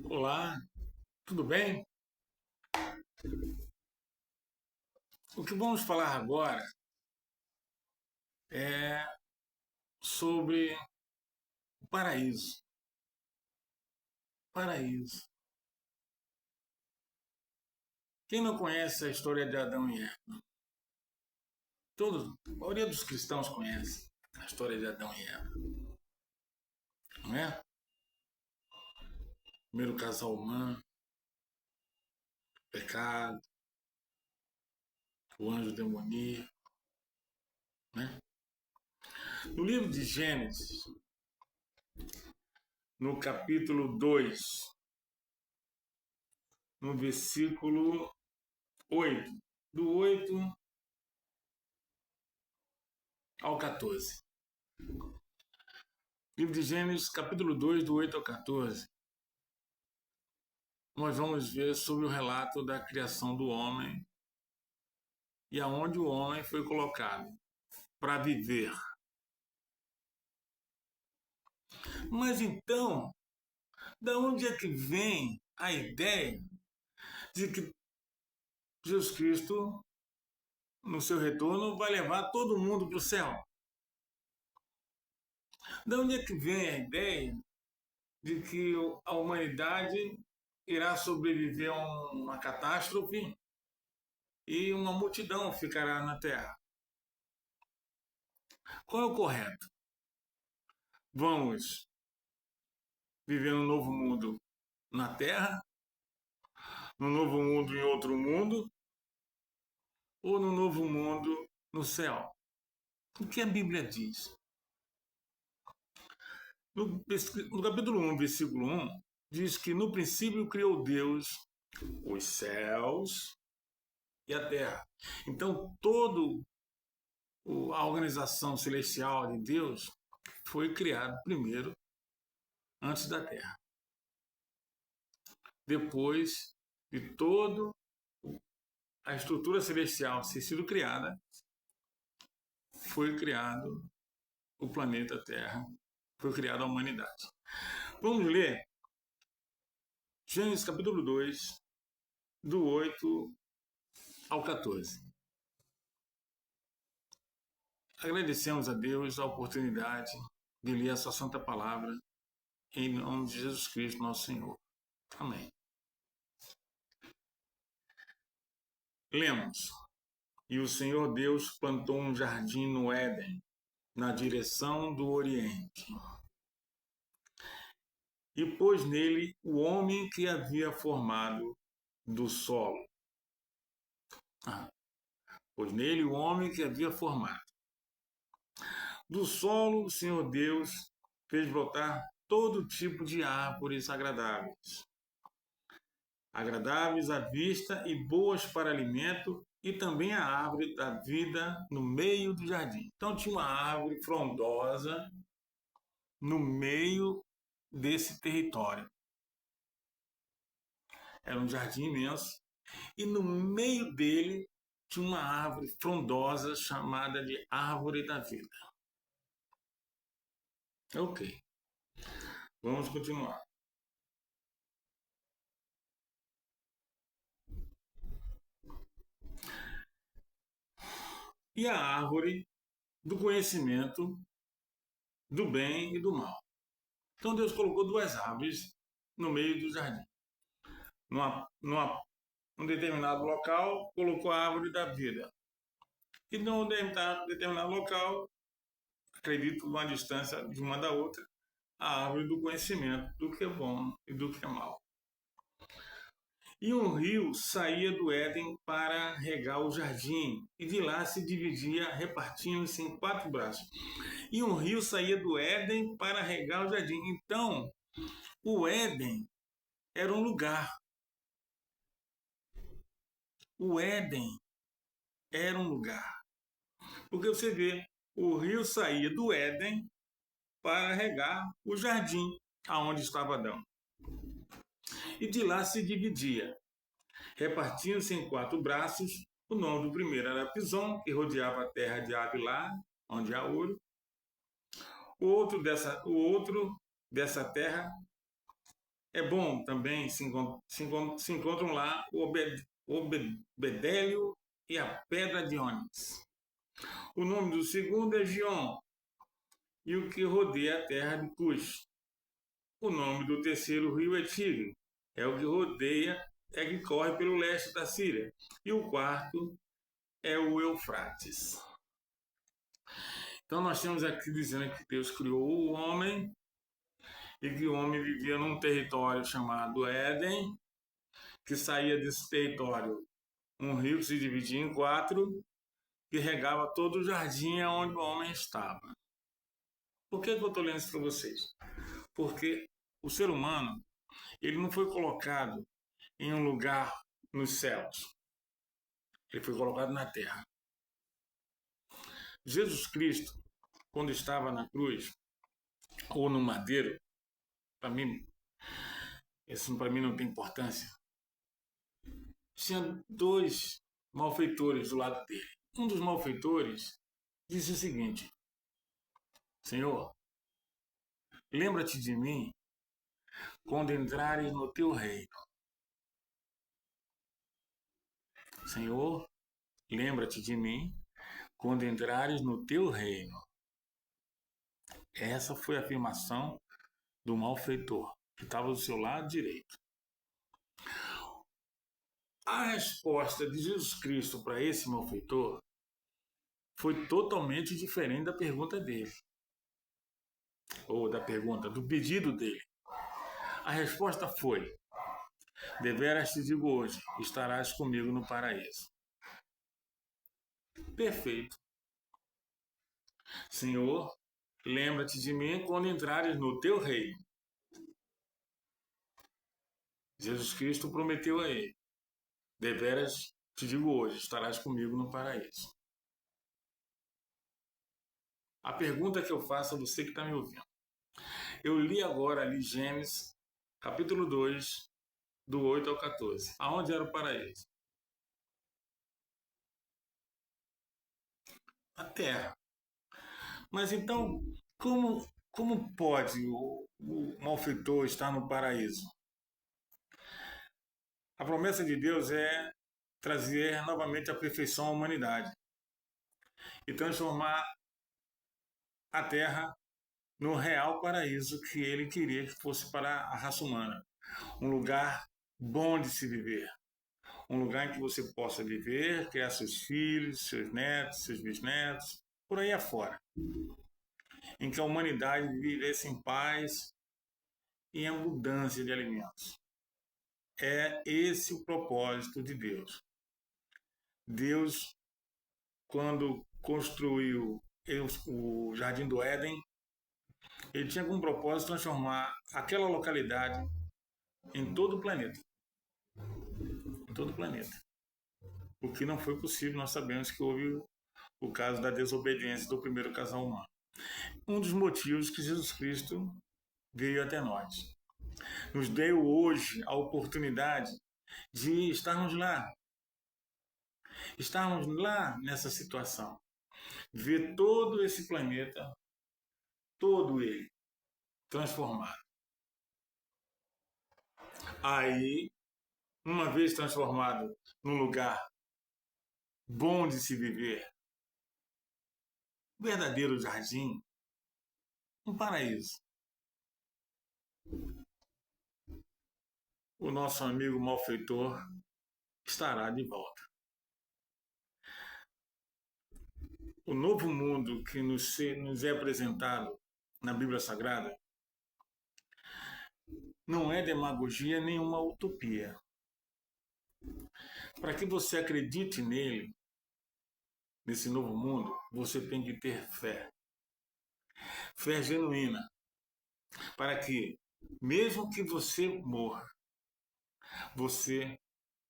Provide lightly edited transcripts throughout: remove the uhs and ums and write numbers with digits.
Olá, tudo bem? O que vamos falar agora é sobre o paraíso. Paraíso. Quem não conhece a história de Adão e Eva? A maioria dos cristãos conhece a história de Adão e Eva, não é? Primeiro casal humano, pecado, o anjo demoníaco, né? No livro de Gênesis, no capítulo 2, no versículo 8, do 8 ao 14. Livro de Gênesis, capítulo 2, do 8 ao 14. Nós vamos ver sobre o relato da criação do homem e aonde o homem foi colocado para viver. Mas então, da onde é que vem a ideia de que Jesus Cristo, no seu retorno, vai levar todo mundo para o céu? Da onde é que vem a ideia de que a humanidade irá sobreviver a uma catástrofe e uma multidão ficará na Terra? Qual é o correto? Vamos viver um novo mundo na Terra, no novo mundo em outro mundo, ou no novo mundo no céu? O que a Bíblia diz? No capítulo 1, versículo 1, diz que no princípio criou Deus os céus e a terra. Então, toda a organização celestial de Deus foi criada primeiro, antes da terra. Depois de toda a estrutura celestial ter sido criada, foi criado o planeta Terra, foi criada a humanidade. Vamos ler Gênesis capítulo 2, do 8 ao 14. Agradecemos a Deus a oportunidade de ler a sua santa palavra em nome de Jesus Cristo, nosso Senhor. Amém. Lemos. E o Senhor Deus plantou um jardim no Éden, na direção do Oriente, e pôs nele o homem que havia formado do solo. Pôs nele o homem que havia formado. Do solo, o Senhor Deus fez brotar todo tipo de árvores agradáveis à vista e boas para alimento, e também a árvore da vida no meio do jardim. Então tinha uma árvore frondosa no meio desse território. Era um jardim imenso, e no meio dele tinha uma árvore frondosa chamada de árvore da vida. Ok, vamos continuar. E a árvore do conhecimento do bem e do mal. Então Deus colocou duas árvores no meio do jardim. Num determinado local, colocou a árvore da vida. E num determinado local, acredito, uma distância de uma da outra, a árvore do conhecimento do que é bom e do que é mal. E um rio saía do Éden para regar o jardim, e de lá se dividia, repartindo-se em 4 braços. E um rio saía do Éden para regar o jardim. Então, o Éden era um lugar. O Éden era um lugar. Porque você vê, o rio saía do Éden para regar o jardim aonde estava Adão. E de lá se dividia, repartindo-se em 4 braços. O nome do primeiro era Pison, que rodeava a terra de Avilá, onde há ouro. O outro dessa terra É bom também se encontram lá o Bedélio e a Pedra de Ônix. O nome do segundo é Gion, e o que rodeia a terra de Cush. O nome do terceiro rio é Tigre, é o que rodeia, é que corre pelo leste da Síria. E o quarto é o Eufrates. Então nós temos aqui dizendo que Deus criou o homem e que o homem vivia num território chamado Éden, que saía desse território um rio que se dividia em quatro, que regava todo o jardim onde o homem estava. Por que eu estou lendo isso para vocês? Porque o ser humano, ele não foi colocado em um lugar nos céus. Ele foi colocado na terra. Jesus Cristo, quando estava na cruz ou no madeiro, para mim, isso para mim não tem importância. Tinha dois malfeitores do lado dele. Um dos malfeitores disse o seguinte: Senhor, lembra-te de mim quando entrares no teu reino. Senhor, lembra-te de mim quando entrares no teu reino. Essa foi a afirmação do malfeitor, que estava do seu lado direito. A resposta de Jesus Cristo para esse malfeitor foi totalmente diferente da pergunta dele, ou do pedido dele. A resposta foi: deveras te digo hoje, estarás comigo no paraíso. Perfeito. Senhor, lembra-te de mim quando entrares no teu reino. Jesus Cristo prometeu a ele: deveras te digo hoje, estarás comigo no paraíso. A pergunta que eu faço a você que está me ouvindo. Eu li agora ali Gênesis, capítulo 2, do 8 ao 14. Aonde era o paraíso? A terra. Mas então, como pode o malfeitor estar no paraíso? A promessa de Deus é trazer novamente a perfeição à humanidade e transformar a terra no real paraíso que ele queria que fosse para a raça humana. Um lugar bom de se viver. Um lugar em que você possa viver, criar seus filhos, seus netos, seus bisnetos, por aí afora. Em que a humanidade vivesse em paz e em abundância de alimentos. É esse o propósito de Deus. Deus, quando construiu o Jardim do Éden, ele tinha como propósito transformar aquela localidade em todo o planeta. Em todo o planeta. O que não foi possível, nós sabemos que houve o caso da desobediência do primeiro casal humano. Um dos motivos que Jesus Cristo veio até nós. Nos deu hoje a oportunidade de estarmos lá nessa situação, ver todo esse planeta, todo ele, transformado. Aí, uma vez transformado num lugar bom de se viver, verdadeiro jardim, um paraíso. O nosso amigo malfeitor estará de volta. O novo mundo que nos é apresentado na Bíblia Sagrada não é demagogia nem uma utopia. Para que você acredite nele, nesse novo mundo, você tem que ter fé. Fé genuína. Para que, mesmo que você morra, você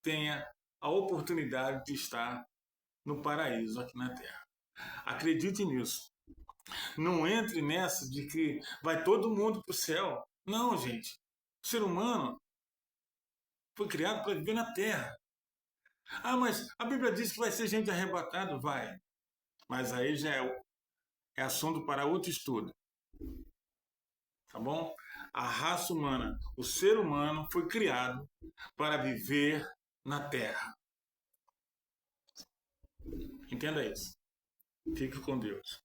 tenha a oportunidade de estar no paraíso aqui na Terra. Acredite nisso. Não entre nessa de que vai todo mundo para o céu. Não, gente. O ser humano foi criado para viver na Terra. Ah, mas a Bíblia diz que vai ser gente arrebatada. Vai. Mas aí já é assunto para outro estudo. Tá bom? A raça humana, o ser humano foi criado para viver na Terra. Entenda isso. Fique com Deus.